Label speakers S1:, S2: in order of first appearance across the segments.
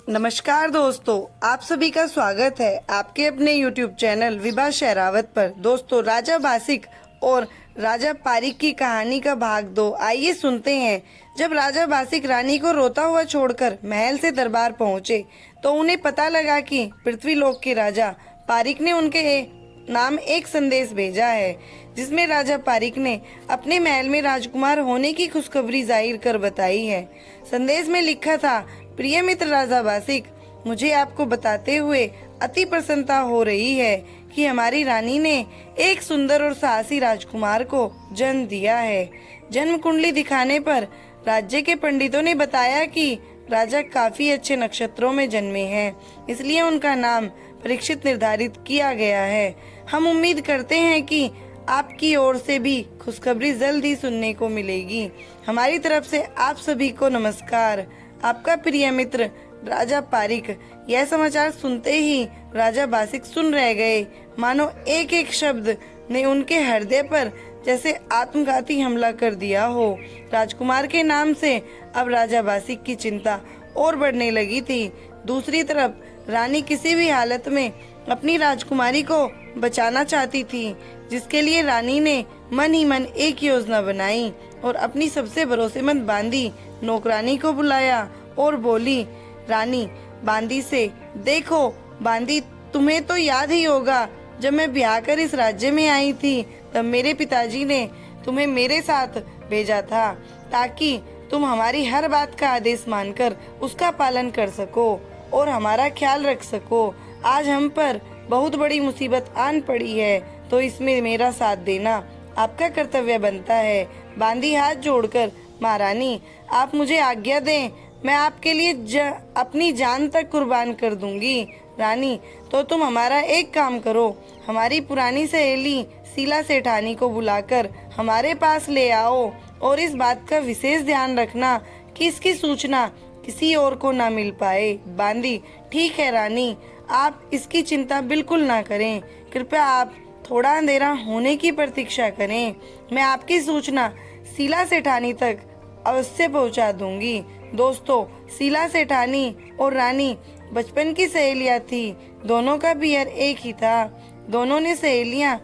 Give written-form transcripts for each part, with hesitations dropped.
S1: नमस्कार दोस्तों, आप सभी का स्वागत है आपके अपने YouTube चैनल विभा शेरावत पर। दोस्तों, राजा बासिक और राजा पारिक की कहानी का भाग 2 आइए सुनते हैं। जब राजा बासिक रानी को रोता हुआ छोड़कर महल से दरबार पहुंचे तो उन्हें पता लगा कि पृथ्वीलोक के राजा पारिक ने उनके नाम एक संदेश भेजा है, जिसमें राजा पारिक ने अपने महल में राजकुमार होने की खुशखबरी जाहिर कर बताई है। संदेश में लिखा था, प्रिय मित्र राजा बासिक, मुझे आपको बताते हुए अति प्रसन्नता हो रही है कि हमारी रानी ने एक सुंदर और साहसी राजकुमार को जन्म दिया है। जन्म कुंडली दिखाने पर राज्य के पंडितों ने बताया कि राजा काफी अच्छे नक्षत्रों में जन्मे हैं, इसलिए उनका नाम परीक्षित निर्धारित किया गया है। हम उम्मीद करते हैं कि आपकी ओर से भी खुशखबरी जल्द ही सुनने को मिलेगी। हमारी तरफ से आप सभी को नमस्कार। आपका प्रिय मित्र राजा पारिक। यह समाचार सुनते ही राजा बासिक सुन रह गए, मानो एक एक शब्द ने उनके हृदय पर जैसे आत्मघाती हमला कर दिया हो। राजकुमार के नाम से अब राजा बासिक की चिंता और बढ़ने लगी थी। दूसरी तरफ रानी किसी भी हालत में अपनी राजकुमारी को बचाना चाहती थी, जिसके लिए रानी ने मन ही मन एक योजना बनाई और अपनी सबसे भरोसेमंद बांदी नौकरानी को बुलाया और बोली, रानी बांदी से, देखो बांदी, तुम्हें तो याद ही होगा जब मैं ब्याह कर इस राज्य में आई थी तब मेरे पिताजी ने तुम्हें मेरे साथ भेजा था ताकि तुम हमारी हर बात का आदेश मानकर उसका पालन कर सको और हमारा ख्याल रख सको। आज हम पर बहुत बड़ी मुसीबत आन पड़ी है, तो इसमें मेरा साथ देना आपका कर्तव्य बनता है। बांदी हाथ जोड़कर, महारानी आप मुझे आज्ञा दें, मैं आपके लिए अपनी जान तक कुर्बान कर दूंगी। रानी, तो तुम हमारा एक काम करो, हमारी पुरानी सहेली शीला सेठानी को बुलाकर हमारे पास ले आओ और इस बात का विशेष ध्यान रखना कि इसकी सूचना किसी और को ना मिल पाए। बांदी, ठीक है रानी, आप इसकी चिंता बिल्कुल ना करें। कृपया आप थोड़ा अंधेरा होने की प्रतीक्षा करें, मैं आपकी सूचना शीला सेठानी तक अवश्य पहुंचा दूंगी। दोस्तों, शीला सेठानी और रानी बचपन की सहेलियां थी। दोनों का पियर एक ही था। दोनों ने सहेलियां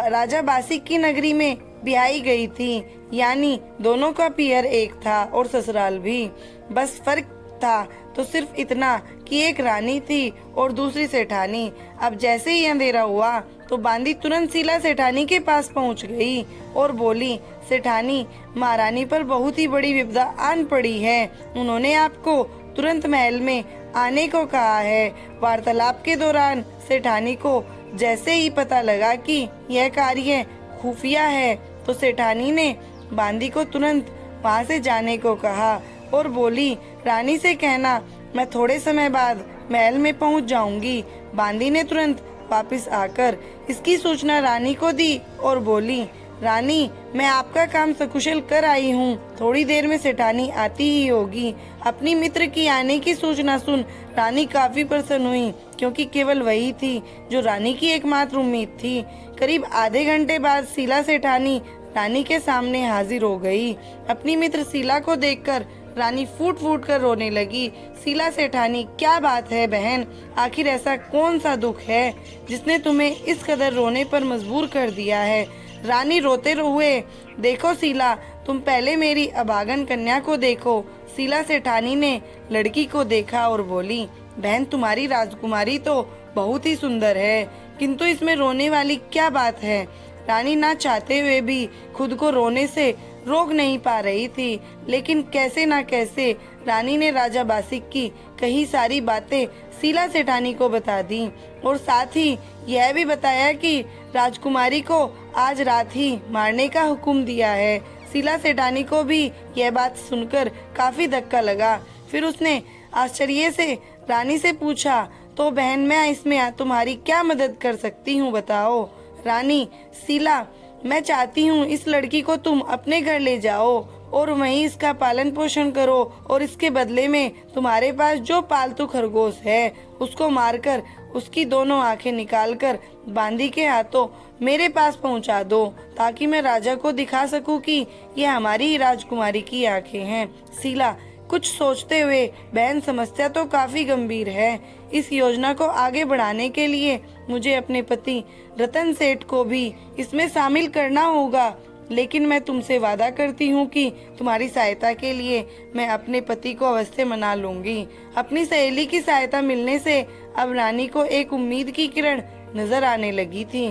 S1: राजा बासिक की नगरी में ब्याही गई थी, यानी दोनों का पियर एक था और ससुराल भी। बस फर्क था तो सिर्फ इतना कि एक रानी थी और दूसरी सेठानी। अब जैसे ही अंधेरा हुआ तो बांदी तुरंत शीला सेठानी के पास पहुंच गई और बोली, सेठानी, महारानी पर बहुत ही बड़ी विपदा आन पड़ी है। उन्होंने आपको तुरंत महल में आने को कहा है। वार्तालाप के दौरान सेठानी को जैसे ही पता लगा कि यह कार्य खुफिया है तो सेठानी ने बांदी को तुरंत वहां से जाने को कहा और बोली, रानी से कहना मैं थोड़े समय बाद महल में पहुंच जाऊंगी। बांदी ने तुरंत वापस आकर इसकी सूचना रानी को दी और बोली, रानी, मैं आपका काम सकुशल कर आई हूँ, थोड़ी देर में सेठानी आती ही होगी। अपनी मित्र की आने की सूचना सुन रानी काफी प्रसन्न हुई, क्योंकि केवल वही थी जो रानी की एकमात्र उम्मीद थी। करीब आधे घंटे बाद शीला सेठानी रानी के सामने हाजिर हो गई। अपनी मित्र शीला को देखकर रानी फूट फूट कर रोने लगी। शीला सेठानी, क्या बात है बहन, आखिर ऐसा कौन सा दुख है जिसने तुम्हें इस कदर रोने पर मजबूर कर दिया है? रानी रोते हुए, देखो शीला, तुम पहले मेरी अभागन कन्या को देखो। शीला सेठानी ने लड़की को देखा और बोली, बहन, तुम्हारी राजकुमारी तो बहुत ही सुंदर है, किंतु इसमें रोने वाली क्या बात है? रानी ना चाहते हुए भी खुद को रोने से रोक नहीं पा रही थी, लेकिन कैसे ना कैसे रानी ने राजा बासिक की कई सारी बातें शीला सेठानी को बता दी और साथ ही यह भी बताया कि राजकुमारी को आज रात ही मारने का हुक्म दिया है। शीला सेठानी को भी यह बात सुनकर काफी धक्का लगा। फिर उसने आश्चर्य से रानी से पूछा, तो बहन, मैं इसमें तुम्हारी क्या मदद कर सकती हूँ, बताओ। रानी, शीला, मैं चाहती हूँ इस लड़की को तुम अपने घर ले जाओ और वहीं इसका पालन पोषण करो और इसके बदले में तुम्हारे पास जो पालतू खरगोश है उसको मारकर उसकी दोनों आंखें निकालकर बांदी के हाथों मेरे पास पहुंचा दो, ताकि मैं राजा को दिखा सकूं कि ये हमारी ही राजकुमारी की आंखें हैं। शीला, कुछ सोचते हुए, बहन समस्या तो काफी गंभीर है। इस योजना को आगे बढ़ाने के लिए मुझे अपने पति रतन सेठ को भी इसमें शामिल करना होगा, लेकिन मैं तुमसे वादा करती हूँ कि तुम्हारी सहायता के लिए मैं अपने पति को अवश्य मना लूंगी। अपनी सहेली की सहायता मिलने से अब रानी को एक उम्मीद की किरण नजर आने लगी थी।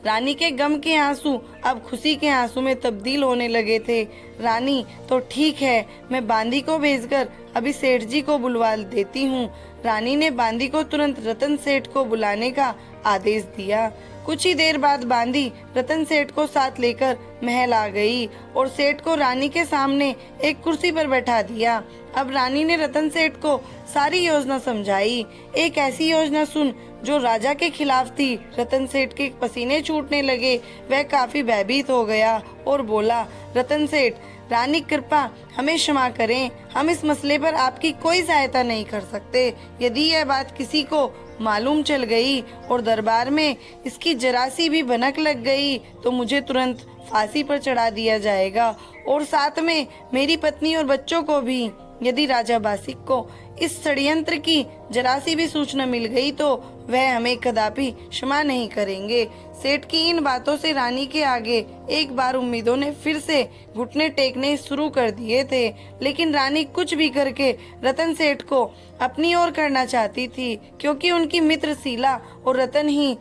S1: रानी के गम के आंसू अब खुशी के आंसू में तब्दील होने लगे थे। रानी, तो ठीक है, मैं बांदी को भेजकर अभी सेठ जी को बुलवा देती हूँ। रानी ने बांदी को तुरंत रतन सेठ को बुलाने का आदेश दिया। कुछ ही देर बाद बांदी रतन सेठ को साथ लेकर महल आ गई और सेठ को रानी के सामने एक कुर्सी पर बैठा दिया। अब रानी ने रतन सेठ को सारी योजना समझाई। एक ऐसी योजना सुन जो राजा के खिलाफ थी। रतन सेठ के पसीने छूटने लगे। वह काफी भयभीत हो गया और बोला, रतन सेठ, रानी कृपा हमें क्षमा करें, हम इस मसले पर आपकी कोई सहायता नहीं कर सकते। यदि यह बात किसी को मालूम चल गई और दरबार में इसकी जरा सी भी भनक लग गई तो मुझे तुरंत फांसी पर चढ़ा दिया जाएगा और साथ में मेरी पत्नी और बच्चों को भी। यदि राजा बासिक को इस षड्यंत्र की जरा सी भी सूचना मिल गई तो वह हमें कदापि क्षमा नहीं करेंगे। सेठ की इन बातों से रानी के आगे एक बार उम्मीदों ने फिर से घुटने टेकने शुरू कर दिए थे, लेकिन रानी कुछ भी करके रतन सेठ को अपनी ओर करना चाहती थी, क्योंकि उनकी मित्र शीला और रतन ही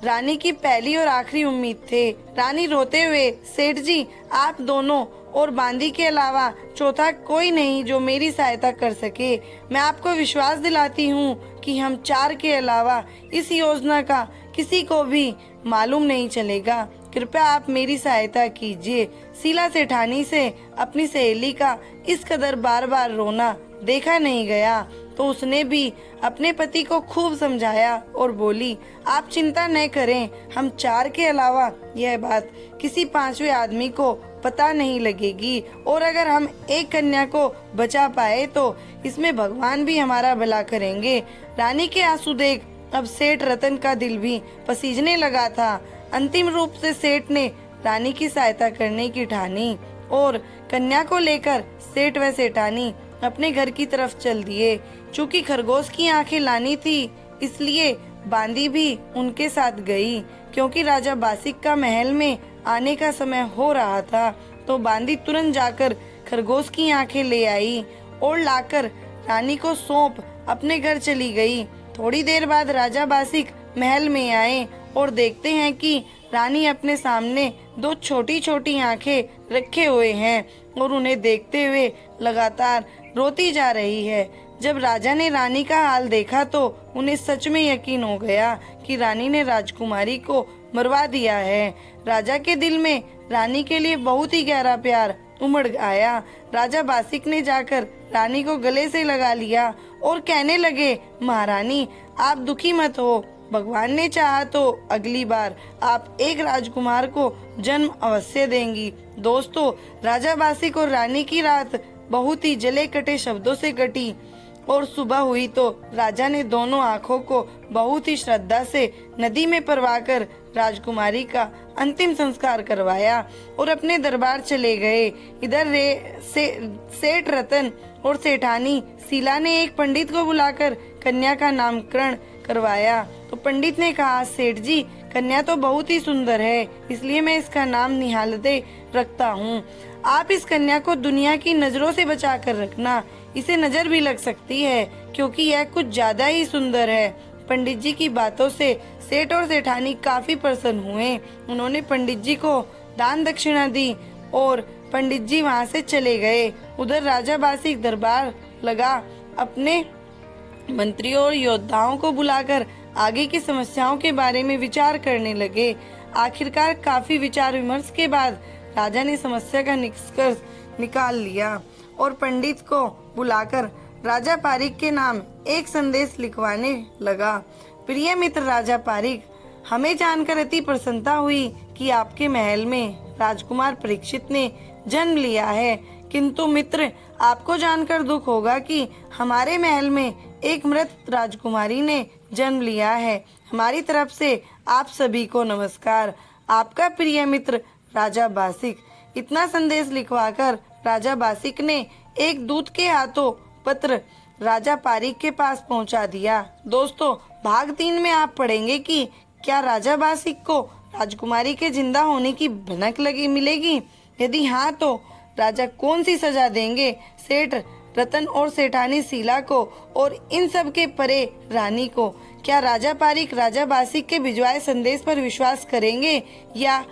S1: रानी की पहली और आखिरी उम्मीद थे। रानी रोते हुए, सेठ जी, आप दोनों और बांदी के अलावा चौथा कोई नहीं जो मेरी सहायता कर सके। मैं आपको विश्वास दिलाती हूँ कि हम चार के अलावा इस योजना का किसी को भी मालूम नहीं चलेगा। कृपया आप मेरी सहायता कीजिए। शीला सेठानी से अपनी सहेली का इस कदर बार बार रोना देखा नहीं गया तो उसने भी अपने पति को खूब समझाया और बोली, आप चिंता न करें, हम चार के अलावा यह बात किसी पांचवे आदमी को पता नहीं लगेगी और अगर हम एक कन्या को बचा पाए तो इसमें भगवान भी हमारा भला करेंगे। रानी के आंसू देख अब सेठ रतन का दिल भी पसीजने लगा था। अंतिम रूप से सेठ ने रानी की सहायता करने की ठानी और कन्या को लेकर सेठ व सेठानी अपने घर की तरफ चल दिए। चूँकि खरगोश की आंखें लानी थी इसलिए बांदी भी उनके साथ गई। क्योंकि राजा बासिक का महल में आने का समय हो रहा था तो बांदी तुरंत जाकर खरगोश की आंखें ले आई और लाकर रानी को सौंप अपने घर चली गई। थोड़ी देर बाद राजा बासिक महल में आए और देखते हैं कि रानी अपने सामने दो छोटी छोटी आंखें रखे हुए हैं और उन्हें देखते हुए लगातार रोती जा रही है। जब राजा ने रानी का हाल देखा तो उन्हें सच में यकीन हो गया कि रानी ने राजकुमारी को मरवा दिया है। राजा के दिल में रानी के लिए बहुत ही गहरा प्यार उमड़ आया। राजा बासिक ने जाकर रानी को गले से लगा लिया और कहने लगे, महारानी, आप दुखी मत हो। भगवान ने चाहा तो अगली बार आप एक राजकुमार को जन्म अवश्य देंगी। दोस्तों, राजा बासिक और रानी की रात बहुत ही जले कटे शब्दों से कटी और सुबह हुई तो राजा ने दोनों आँखों को बहुत ही श्रद्धा से नदी में परवाकर राजकुमारी का अंतिम संस्कार करवाया और अपने दरबार चले गए। इधर सेठ रतन और सेठानी शीला ने एक पंडित को बुलाकर कन्या का नामकरण करवाया। तो पंडित ने कहा, सेठ जी, कन्या तो बहुत ही सुंदर है, इसलिए मैं इसका नाम निहालते रखता हूँ। आप इस कन्या को दुनिया की नजरों से बचा कर रखना, इसे नजर भी लग सकती है क्योंकि यह कुछ ज्यादा ही सुंदर है। पंडित जी की बातों से सेठ और सेठानी काफी प्रसन्न हुए। उन्होंने पंडित जी को दान दक्षिणा दी और पंडित जी वहाँ से चले गए। उधर राजा बासिक दरबार लगा अपने मंत्रियों और योद्धाओं को बुलाकर आगे की समस्याओं के बारे में विचार करने लगे। आखिरकार काफी विचार विमर्श के बाद राजा ने समस्या का निष्कर्ष निकाल लिया और पंडित को बुलाकर राजा पारिक के नाम एक संदेश लिखवाने लगा। प्रिय मित्र राजा पारिक, हमें जानकर अति प्रसन्नता हुई कि आपके महल में राजकुमार परीक्षित ने जन्म लिया है, किंतु मित्र, आपको जानकर दुख होगा कि हमारे महल में एक मृत राजकुमारी ने जन्म लिया है। हमारी तरफ से आप सभी को नमस्कार। आपका प्रिय मित्र राजा बासिक। इतना संदेश लिखवाकर राजा बासिक ने एक दूत के हाथों पत्र राजा पारीक के पास पहुंचा दिया। दोस्तों, भाग 3 में आप पढ़ेंगे कि क्या राजा बासिक को राजकुमारी के जिंदा होने की भनक मिलेगी। यदि हाँ तो राजा कौन सी सजा देंगे सेठ रतन और सेठानी शीला को और इन सब के परे रानी को। क्या राजा पारीक राजा बासिक के भिजवाए संदेश पर विश्वास करेंगे या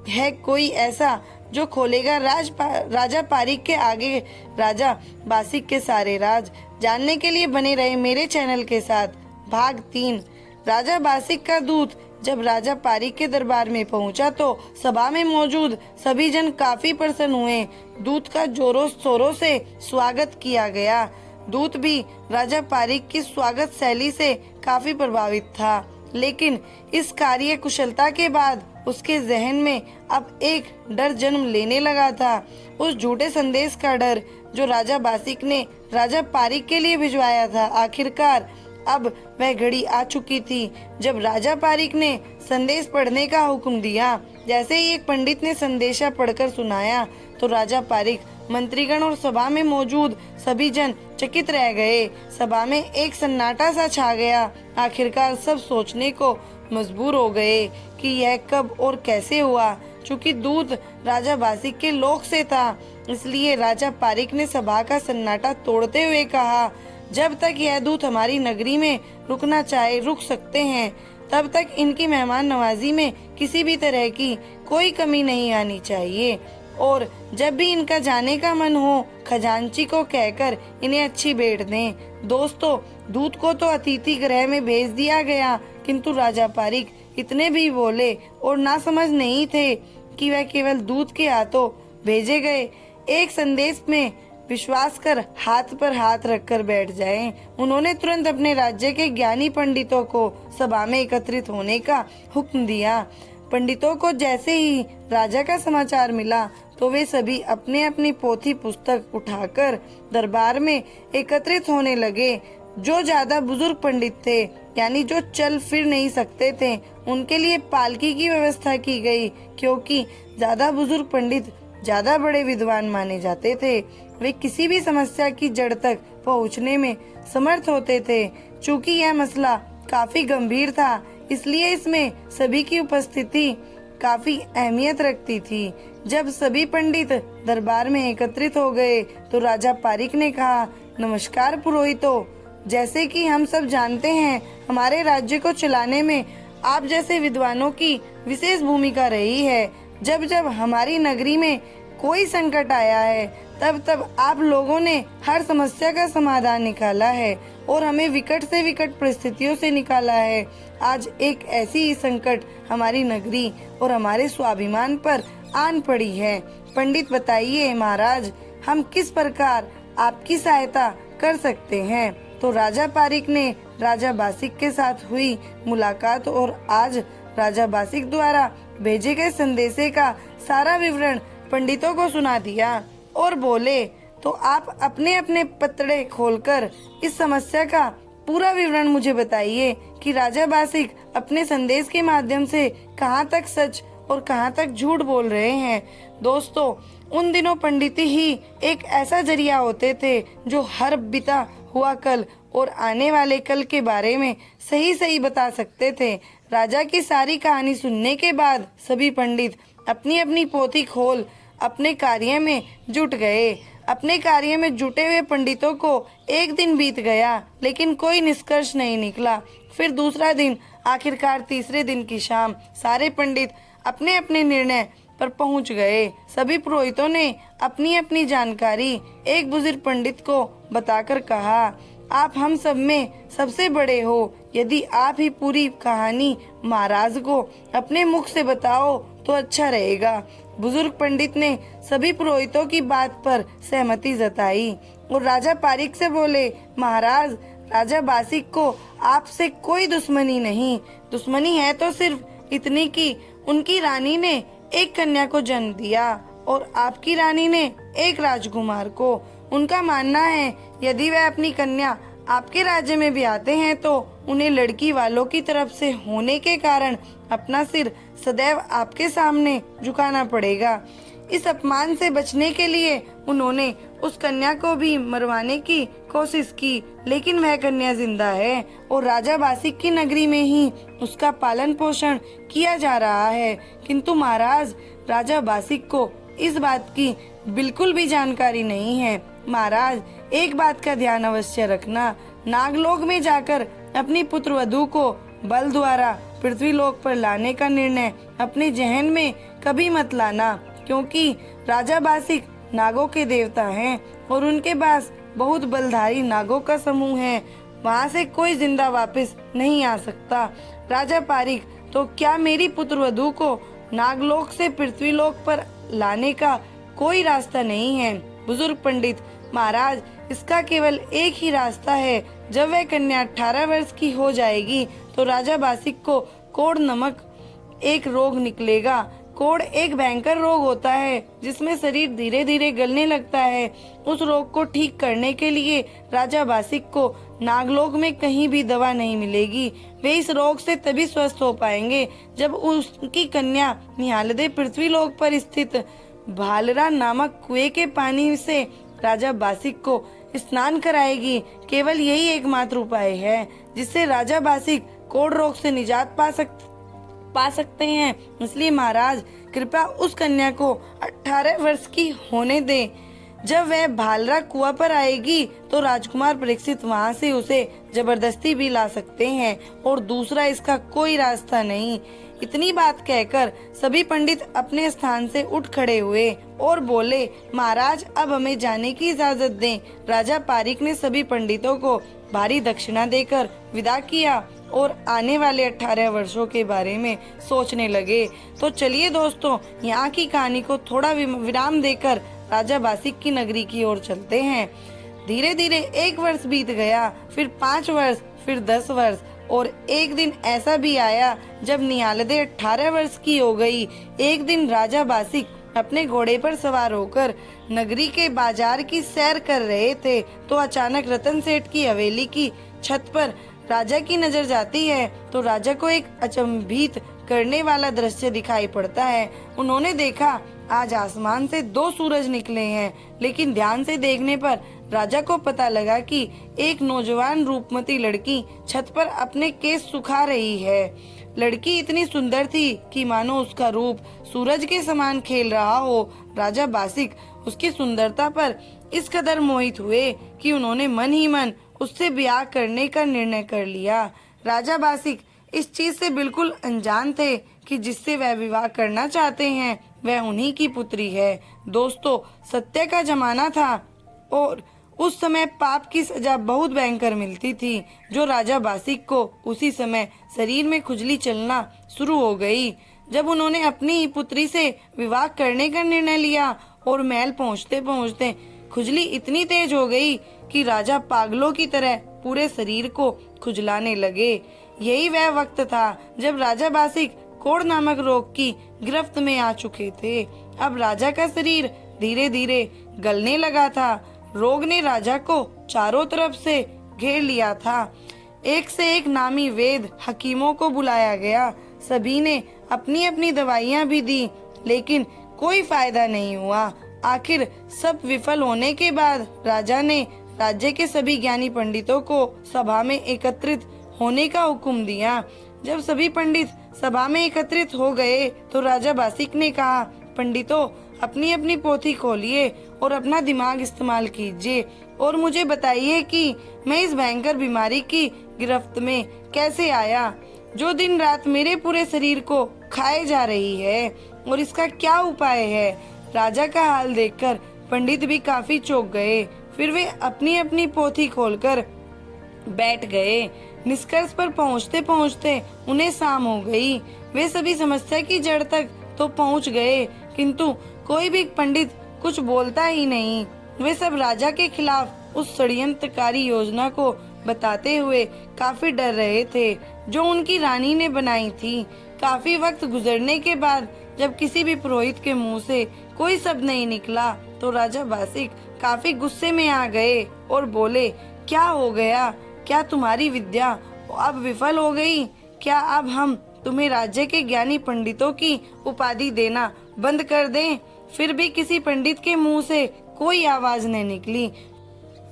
S1: है कोई ऐसा जो खोलेगा राजा पारीक के आगे राजा बासिक के सारे राज। जानने के लिए बने रहे मेरे चैनल के साथ। भाग 3। राजा बासिक का दूत जब राजा पारीक के दरबार में पहुंचा तो सभा में मौजूद सभी जन काफी प्रसन्न हुए। दूत का जोरों शोरों से स्वागत किया गया। दूत भी राजा पारीक की स्वागत शैली से काफी प्रभावित था, लेकिन इस कार्य कुशलता के बाद उसके जहन में अब एक डर जन्म लेने लगा था। उस झूठे संदेश का डर जो राजा बासिक ने राजा पारीक के लिए भिजवाया था। आखिरकार अब वह घड़ी आ चुकी थी जब राजा पारीक ने संदेश पढ़ने का हुक्म दिया। जैसे ही एक पंडित ने संदेशा पढ़कर सुनाया तो राजा पारीक, मंत्रीगण और सभा में मौजूद सभी जन चकित रह गए। सभा में एक सन्नाटा सा छा गया। आखिरकार सब सोचने को मजबूर हो गए कि यह कब और कैसे हुआ। चूंकि दूत राजा बासिक के लोक से था, इसलिए राजा पारीक ने सभा का सन्नाटा तोड़ते हुए कहा, जब तक यह दूत हमारी नगरी में रुकना चाहे रुक सकते हैं, तब तक इनकी मेहमान नवाजी में किसी भी तरह की कोई कमी नहीं आनी चाहिए। और जब भी इनका जाने का मन हो, खजांची को कहकर इन्हें अच्छी भेंट दें। दोस्तों, दूत को तो अतिथि गृह में भेज दिया गया, किंतु राजा पारीक इतने भी बोले और ना समझ नहीं थे कि वह केवल दूत के हाथों भेजे गए एक संदेश में विश्वास कर हाथ पर हाथ रखकर बैठ जाएं। उन्होंने तुरंत अपने राज्य के ज्ञानी पंडितों को सभा में एकत्रित होने का हुक्म दिया। पंडितों को जैसे ही राजा का समाचार मिला तो वे सभी अपने अपनी पोथी पुस्तक उठाकर दरबार में एकत्रित होने लगे। जो ज्यादा बुजुर्ग पंडित थे, यानी जो चल फिर नहीं सकते थे, उनके लिए पालकी की व्यवस्था की गई, क्योंकि ज्यादा बुजुर्ग पंडित ज्यादा बड़े विद्वान माने जाते थे। वे किसी भी समस्या की जड़ तक पहुंचने में समर्थ होते थे। चूंकि यह मसला काफी गंभीर था, इसलिए इसमें सभी की उपस्थिति काफी अहमियत रखती थी। जब सभी पंडित दरबार में एकत्रित हो गए तो राजा पारीक ने कहा, नमस्कार पुरोहितों, जैसे कि हम सब जानते हैं, हमारे राज्य को चलाने में आप जैसे विद्वानों की विशेष भूमिका रही है। जब जब हमारी नगरी में कोई संकट आया है, तब तब आप लोगों ने हर समस्या का समाधान निकाला है और हमें विकट से विकट परिस्थितियों से निकाला है। आज एक ऐसी ही संकट हमारी नगरी और हमारे स्वाभिमान पर आन पड़ी है। पंडित बताइए महाराज, हम किस प्रकार आपकी सहायता कर सकते हैं। तो राजा पारीक ने राजा बासिक के साथ हुई मुलाकात और आज राजा बासिक द्वारा भेजे गए संदेशे का सारा विवरण पंडितों को सुना दिया और बोले, तो आप अपने अपने पत्रे खोलकर इस समस्या का पूरा विवरण मुझे बताइए कि राजा बासिक अपने संदेश के माध्यम से कहाँ तक सच और कहाँ तक झूठ बोल रहे हैं। दोस्तों, उन दिनों पंडित ही एक ऐसा जरिया होते थे जो हर बीता हुआ कल और आने वाले कल के बारे में सही सही बता सकते थे। राजा की सारी कहानी सुनने के बाद सभी पंडित अपनी अपनी पोथी खोल अपने कार्य में जुट गए। अपने कार्य में जुटे हुए पंडितों को एक दिन बीत गया, लेकिन कोई निष्कर्ष नहीं निकला। फिर दूसरा दिन, आखिरकार तीसरे दिन की शाम सारे पंडित अपने अपने निर्णय पर पहुंच गए। सभी पुरोहितों ने अपनी अपनी जानकारी एक बुजुर्ग पंडित को बताकर कहा, आप हम सब में सबसे बड़े हो, यदि आप ही पूरी कहानी महाराज को अपने मुख से बताओ तो अच्छा रहेगा। बुजुर्ग पंडित ने सभी पुरोहितों की बात पर सहमति जताई और राजा पारीक से बोले, महाराज, राजा बासिक को आपसे कोई दुश्मनी नहीं। दुश्मनी है तो सिर्फ इतनी कि उनकी रानी ने एक कन्या को जन्म दिया और आपकी रानी ने एक राजकुमार को। उनका मानना है यदि वह अपनी कन्या आपके राज्य में भी आते हैं तो उन्हें लड़की वालों की तरफ से होने के कारण अपना सिर सदैव आपके सामने झुकाना पड़ेगा। इस अपमान से बचने के लिए उन्होंने उस कन्या को भी मरवाने की कोशिश की, लेकिन वह कन्या जिंदा है और राजा बासिक की नगरी में ही उसका पालन पोषण किया जा रहा है। किंतु महाराज, राजा बासिक को इस बात की बिल्कुल भी जानकारी नहीं है। महाराज, एक बात का ध्यान अवश्य रखना, नागलोक में जाकर अपनी पुत्र वधू को बल द्वारा पृथ्वीलोक पर लाने का निर्णय अपने जहन में कभी मत लाना, क्योंकि राजा बासिक नागों के देवता हैं और उनके पास बहुत बलधारी नागों का समूह है। वहाँ से कोई जिंदा वापस नहीं आ सकता। राजा पारिक, तो क्या मेरी पुत्र वधू को नागलोक से पृथ्वीलोक पर लाने का कोई रास्ता नहीं है? बुजुर्ग पंडित, महाराज, इसका केवल एक ही रास्ता है। जब वह कन्या 18 वर्ष की हो जाएगी तो राजा बासिक को कोढ़ नामक एक रोग निकलेगा। कोढ़ एक भयंकर रोग होता है जिसमें शरीर धीरे धीरे गलने लगता है। उस रोग को ठीक करने के लिए राजा बासिक को नागलोक में कहीं भी दवा नहीं मिलेगी। वे इस रोग से तभी स्वस्थ हो पाएंगे जब उसकी कन्या निहालदे पृथ्वीलोक पर स्थित भालरा नामक कुएं के पानी से राजा बासिक को स्नान कराएगी। केवल यही एकमात्र उपाय है जिससे राजा बासिक कोढ़ रोग से निजात पा सकते हैं। इसलिए महाराज, कृपया उस कन्या को 18 वर्ष की होने दे। जब वह भालरा कुआं पर आएगी तो राजकुमार परीक्षित वहां से उसे जबरदस्ती भी ला सकते हैं और दूसरा इसका कोई रास्ता नहीं। इतनी बात कहकर सभी पंडित अपने स्थान से उठ खड़े हुए और बोले, महाराज, अब हमें जाने की इजाजत दें। राजा पारिक ने सभी पंडितों को भारी दक्षिणा देकर विदा किया और आने वाले 18 वर्षों के बारे में सोचने लगे। तो चलिए दोस्तों, यहाँ की कहानी को थोड़ा विराम देकर राजा बासिक की नगरी की ओर चलते हैं। धीरे धीरे 1 वर्ष बीत गया, फिर 5 वर्ष, फिर 10 वर्ष और एक दिन ऐसा भी आया जब निहालदे 18 वर्ष की हो गई। एक दिन राजा बासिक अपने घोड़े पर सवार होकर नगरी के बाजार की सैर कर रहे थे तो अचानक रतन सेठ की हवेली की छत पर राजा की नजर जाती है तो राजा को एक अचंभित करने वाला दृश्य दिखाई पड़ता है। उन्होंने देखा आज आसमान से 2 सूरज निकले हैं, लेकिन ध्यान से देखने पर राजा को पता लगा कि एक नौजवान रूपमती लड़की छत पर अपने केस सुखा रही है। लड़की इतनी सुंदर थी कि मानो उसका रूप सूरज के समान खेल रहा हो। राजा बासिक उसकी सुंदरता पर इस कदर मोहित हुए कि उन्होंने मन ही मन उससे ब्याह करने का निर्णय कर लिया। राजा बासिक इस चीज से बिल्कुल अनजान थे कि जिससे वह विवाह करना चाहते हैं वह उन्हीं की पुत्री है। दोस्तों, सत्य का जमाना था और उस समय पाप की सजा बहुत भयंकर मिलती थी, जो राजा बासिक को उसी समय शरीर में खुजली चलना शुरू हो गई। जब उन्होंने अपनी ही पुत्री से विवाह करने का निर्णय लिया और महल पहुंचते पहुंचते खुजली इतनी तेज हो गई कि राजा पागलों की तरह पूरे शरीर को खुजलाने लगे। यही वह वक्त था जब राजा बासिक कोढ़ नामक रोग की गिरफ्त में आ चुके थे। अब राजा का शरीर धीरे धीरे गलने लगा था। रोग ने राजा को चारों तरफ से घेर लिया था। एक से एक नामी वेद हकीमों को बुलाया गया। सभी ने अपनी अपनी दवाइयां भी दी, लेकिन कोई फायदा नहीं हुआ। आखिर सब विफल होने के बाद राजा ने राज्य के सभी ज्ञानी पंडितों को सभा में एकत्रित होने का हुक्म दिया। जब सभी पंडित सभा में एकत्रित हो गए तो राजा बासिक ने कहा, पंडितों, अपनी अपनी पोथी खोलिए और अपना दिमाग इस्तेमाल कीजिए और मुझे बताइए कि मैं इस भयंकर बीमारी की गिरफ्त में कैसे आया, जो दिन रात मेरे पूरे शरीर को खाए जा रही है, और इसका क्या उपाय है। राजा का हाल देखकर पंडित भी काफी चौंक गए। फिर वे अपनी अपनी पोथी खोलकर बैठ गए। निष्कर्ष पर पहुंचते पहुंचते उन्हें शाम हो गई। वे सभी समस्या की जड़ तक तो पहुंच गए, किंतु कोई भी पंडित कुछ बोलता ही नहीं। वे सब राजा के खिलाफ उस षड्यंत्रकारी योजना को बताते हुए काफी डर रहे थे, जो उनकी रानी ने बनाई थी। काफी वक्त गुजरने के बाद जब किसी भी पुरोहित के मुंह से कोई शब्द नहीं निकला तो राजा बासिक काफी गुस्से में आ गए और बोले, क्या हो गया? क्या तुम्हारी विद्या अब विफल हो गई? क्या अब हम तुम्हें राज्य के ज्ञानी पंडितों की उपाधि देना बंद कर दें? फिर भी किसी पंडित के मुंह से कोई आवाज न निकली।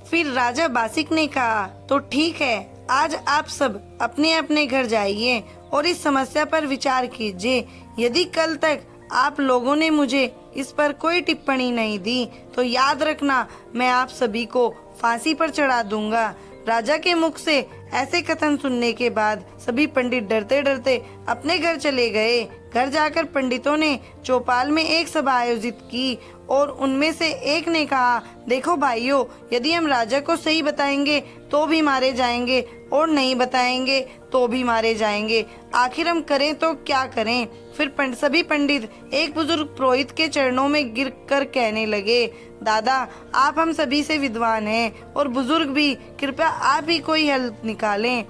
S1: फिर राजा बासिक ने कहा, तो ठीक है, आज आप सब अपने अपने घर जाइए और इस समस्या पर विचार कीजिए। यदि कल तक आप लोगों ने मुझे इस पर कोई टिप्पणी नहीं दी तो याद रखना, मैं आप सभी को फांसी पर चढ़ा दूंगा। राजा के मुख से ऐसे कथन सुनने के बाद सभी पंडित डरते डरते अपने घर चले गए। घर जाकर पंडितों ने चौपाल में एक सभा आयोजित की और उनमें से एक ने कहा, देखो भाइयों, यदि हम राजा को सही बताएंगे तो भी मारे जाएंगे और नहीं बताएंगे तो भी मारे जाएंगे। आखिर हम करें तो क्या करें? फिर सभी पंडित एक बुजुर्ग पुरोहित के चरणों में गिरकर कहने लगे, दादा, आप हम सभी से विद्वान हैं और बुजुर्ग भी, कृपया आप ही कोई हल निकालें।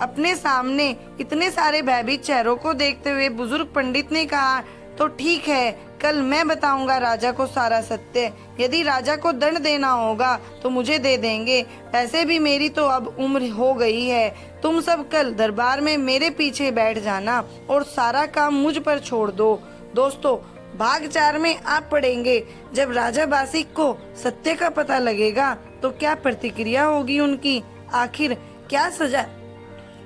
S1: अपने सामने इतने सारे भयभीत चेहरों को देखते हुए बुजुर्ग पंडित ने कहा, तो ठीक है, कल मैं बताऊंगा राजा को सारा सत्य। यदि राजा को दंड देना होगा तो मुझे दे देंगे, वैसे भी मेरी तो अब उम्र हो गई है। तुम सब कल दरबार में मेरे पीछे बैठ जाना और सारा काम मुझ पर छोड़ दो। दोस्तों, भाग 4 में आप पढ़ेंगे, जब राजा बासिक को सत्य का पता लगेगा तो क्या प्रतिक्रिया होगी उनकी, आखिर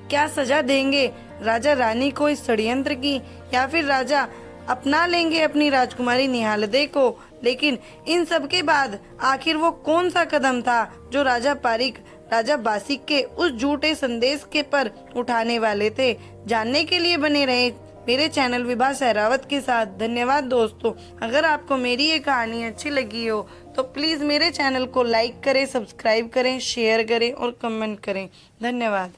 S1: क्या सजा देंगे राजा रानी को इस षड्यंत्र की, या फिर राजा अपना लेंगे अपनी राजकुमारी निहालदे को। लेकिन इन सब के बाद आखिर वो कौन सा कदम था जो राजा बासिक के उस झूठे संदेश के पर उठाने वाले थे? जानने के लिए बने रहे मेरे चैनल विभा सहरावत के साथ। धन्यवाद दोस्तों। अगर आपको मेरी ये कहानी अच्छी लगी हो तो प्लीज़ मेरे चैनल को लाइक करें, सब्सक्राइब करें, शेयर करें और कमेंट करें। धन्यवाद।